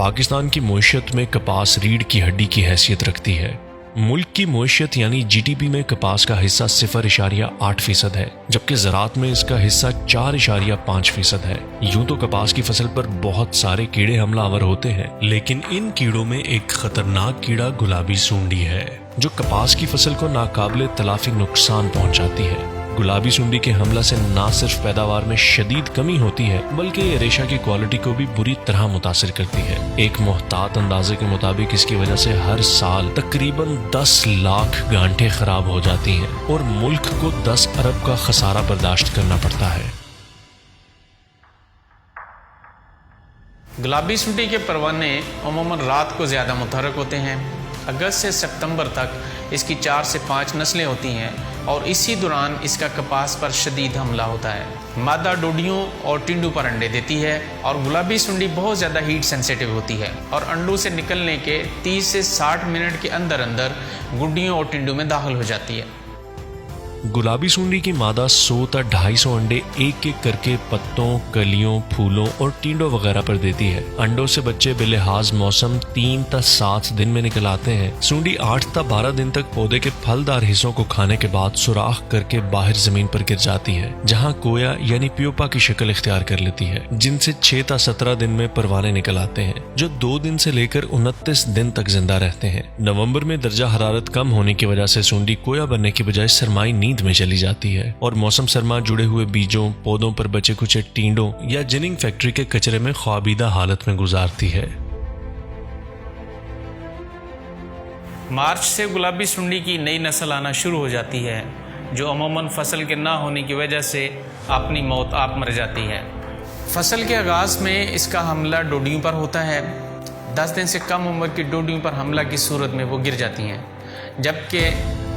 पाकिस्तान की मईशत में कपास रीढ़ की हड्डी की हैसियत रखती है। मुल्क की मईशत यानी जीडीपी में कपास का हिस्सा 0.8% है, जबकि ज़राअत में इसका हिस्सा 4.5% है। यूं तो कपास की फसल पर बहुत सारे कीड़े हमलावर होते हैं, लेकिन इन कीड़ों में एक खतरनाक कीड़ा गुलाबी सुंडी है, जो कपास की फसल को नाकाबिले तलाफी नुकसान पहुंचाती है। गुलाबी सुंडी के हमला से न सिर्फ पैदावार में शदीद कमी होती है, बल्कि ये रेशा की क्वालिटी को भी बुरी तरह मुतासिर करती है। एक मुहतात अंदाजे के मुताबिक इसकी वजह से हर साल तकरीबन 10 लाख गांठें खराब हो जाती हैं और मुल्क को 10 अरब का खसारा बर्दाश्त करना पड़ता है। गुलाबी सुंडी के परवाने अमूमन रात को ज़्यादा मुतहरक होते हैं। अगस्त से सितंबर तक इसकी 4 से 5 नस्लें होती हैं और इसी दौरान इसका कपास पर शदीद हमला होता है। मादा डोडियों और टिंडों पर अंडे देती है और गुलाबी सुंडी बहुत ज़्यादा हीट सेंसिटिव होती है और अंडों से निकलने के 30 से 60 मिनट के अंदर अंदर गुड्डियों और टिंडों में दाखिल हो जाती है। गुलाबी सुंडी की मादा 100 तक 250 अंडे एक एक करके पत्तों, कलियों, फूलों और टींडों वगैरह पर देती है। अंडों से बच्चे बेलिहाज मौसम 3 तक 7 दिन में निकल आते हैं। सुंडी 8 तक 12 दिन तक पौधे के फलदार हिस्सों को खाने के बाद सुराख करके बाहर जमीन पर गिर जाती है, जहां कोया यानी प्यूपा की शक्ल इख्तियार कर लेती है, जिनसे 6 तक 17 दिन में परवाने निकल आते हैं, जो 2 दिन से लेकर 29 दिन तक जिंदा रहते हैं। नवंबर में दर्जा हरारत कम होने की वजह से सुंडी कोया बनने की बजाय सरमाई नींद में चली जाती है और मौसम सरमा जुड़े हुए बीजों, पौधों पर बचे कुछ टींडों या जिनिंग फैक्ट्री के कचरे में ख्वाबीदा हालत में गुजारती है। मार्च से गुलाबी सुंडी की नई नस्ल आना शुरू हो जाती है, जो अमूमन फसल के ना होने की वजह से अपनी मौत आप मर जाती है। फसल के आगाज में इसका हमला डोडियों पर होता है। 10 दिन से कम उम्र की डोडियों पर हमला की सूरत में वो गिर जाती हैं, जबकि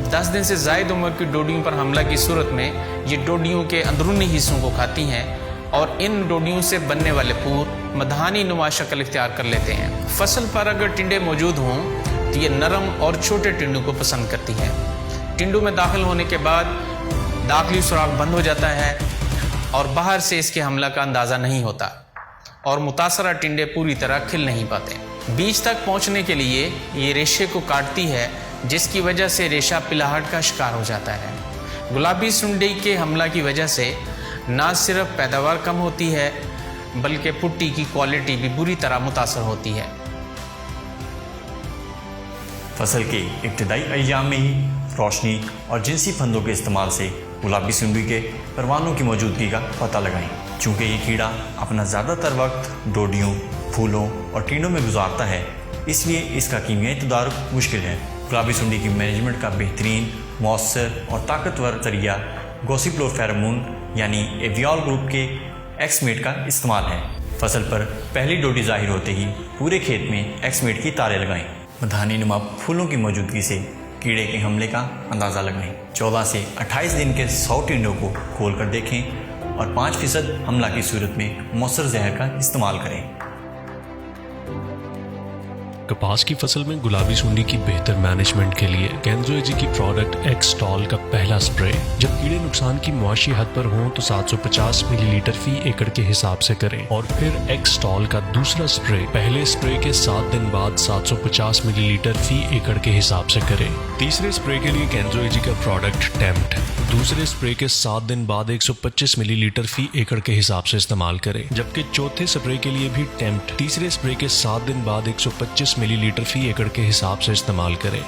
10 दिन से ज़ायद उम्र की डोडियों पर हमला की सूरत में ये डोडियों के अंदरूनी हिस्सों को खाती हैं और इन डोडियों से बनने वाले पूर मधानी नुमा शक्ल इख्तियार कर लेते हैं। फसल पर अगर टिंडे मौजूद हों तो ये नरम और छोटे टिंडों को पसंद करती है। टिंडों में दाखिल होने के बाद दाखिली सुराख बंद हो जाता है और बाहर से इसके हमला का अंदाज़ा नहीं होता और मुतासरा टिंडे पूरी तरह खिल नहीं पाते। बीज तक पहुँचने के लिए ये रेशे को काटती है, जिसकी वजह से रेशा पिलाहट का शिकार हो जाता है। गुलाबी सुंडी के हमला की वजह से न सिर्फ पैदावार कम होती है, बल्कि पुट्टी की क्वालिटी भी बुरी तरह मुतासर होती है। फसल के इब्तदाई अय्याम में ही रोशनी और जिनसी फंदों के इस्तेमाल से गुलाबी सुंडी के परवानों की मौजूदगी का पता लगाएं। चूँकि ये कीड़ा अपना ज़्यादातर वक्त डोडियों, फूलों और टींडों में गुजारता है, इसलिए इसका कीमियाई तदारुक मुश्किल है। गुलाबी सुंडी की मैनेजमेंट का बेहतरीन, मौसर और ताकतवर जरिया गॉसिप्लोफेरामोन यानी एवियोल ग्रुप के एक्समेट का इस्तेमाल है। फसल पर पहली डोडी जाहिर होते ही पूरे खेत में एक्समेट की तारें लगाएं। मधानी नुमा फूलों की मौजूदगी से कीड़े के हमले का अंदाज़ा लगाएं। 14 से 28 दिन के 100 टिंडों को खोल कर देखें और 5% हमला की सूरत में मौसर जहर का इस्तेमाल करें। कपास की फसल में गुलाबी सुंडी की बेहतर मैनेजमेंट के लिए केंद्रोएजी की प्रोडक्ट एक्सटॉल का पहला स्प्रे जब कीड़े नुकसान की मुआशी हद पर हों तो 750 मिलीलीटर फी एकड़ के हिसाब से करें, और फिर एक्सटॉल का दूसरा स्प्रे पहले स्प्रे के 7 दिन बाद 750 मिलीलीटर फी एकड़ के हिसाब से करें। तीसरे स्प्रे के लिए केंद्रोएजी का प्रोडक्ट टेम्प्ट दूसरे स्प्रे के 7 दिन बाद 125 मिलीलीटर फी एकड़ के हिसाब से इस्तेमाल करें, जबकि चौथे स्प्रे के लिए भी टेम्प्ट तीसरे स्प्रे के 7 दिन बाद 125 मिलीलीटर फी एकड़ के हिसाब से इस्तेमाल करें।